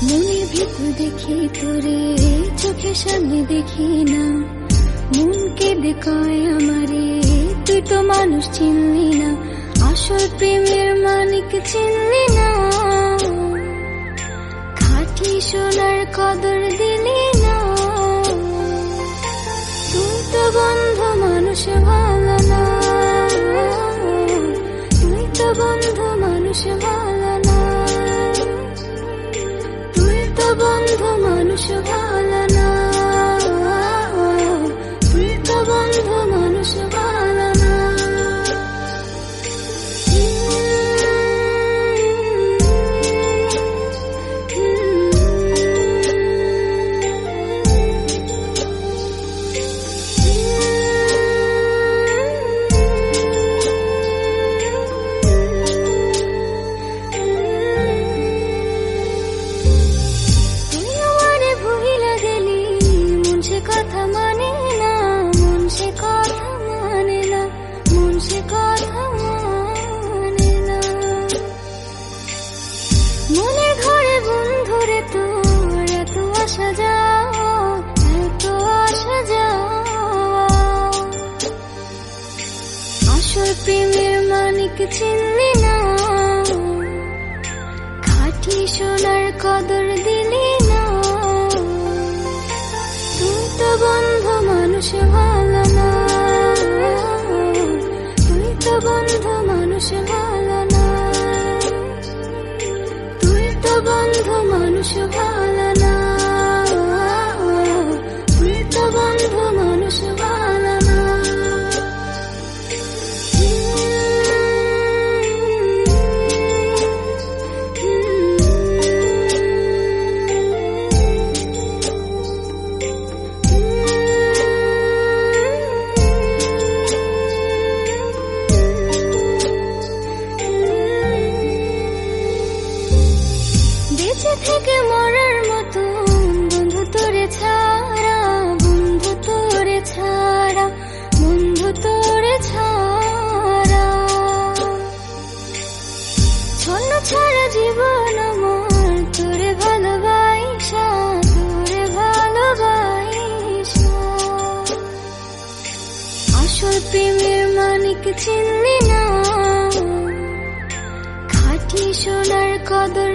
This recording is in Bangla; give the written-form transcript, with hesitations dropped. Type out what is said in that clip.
মনের ভিতর দেখি তোরে, চোখের সামনে দেখি না। মন কেঁদে কয় আমারে, তুই তো মানুষ চিনলি না। আসল প্রেমের মানিক চিনলি না। খাঁটি সোনার কদর দিলি না। তুই তো বন্ধু মানুষ ভালো না। তুই তো বন্ধু মানুষ ভালো না। তুই তো বন্ধু মানুষ ভালো না। তুই তো বন্ধু মানুষ ভালো না। কথা মানে না, মন সে কথা মানে না, মন সে কথা মানে না। মনে ঘরে বন্ধুরে তোর এত আসা যাওয়া, এত আসা যাওয়া। আসল প্রেমের মানিক চিনলি না। খাঁটি সোনার কদর দিলি না। তুই তো বন্ধু মানুষ ভালো না। তুই তো বন্ধু মানুষ ভালো না। তুই তো বন্ধু মানুষ ভালো না। তুই তো বন্ধু মানুষ ভালো না। বেঁচে থেকে মরার মতো বন্ধু তোরে ছাড়া, বন্ধু তোরে ছাড়া, বন্ধু তোরে ছাড়া। ছন্ন ছাড়া জীবন আমার তোরে ভালোবাসা, তোরে ভালোবাসা। আসল প্রেমের মানিক চিনলি না। খাঁটি সোনার কদর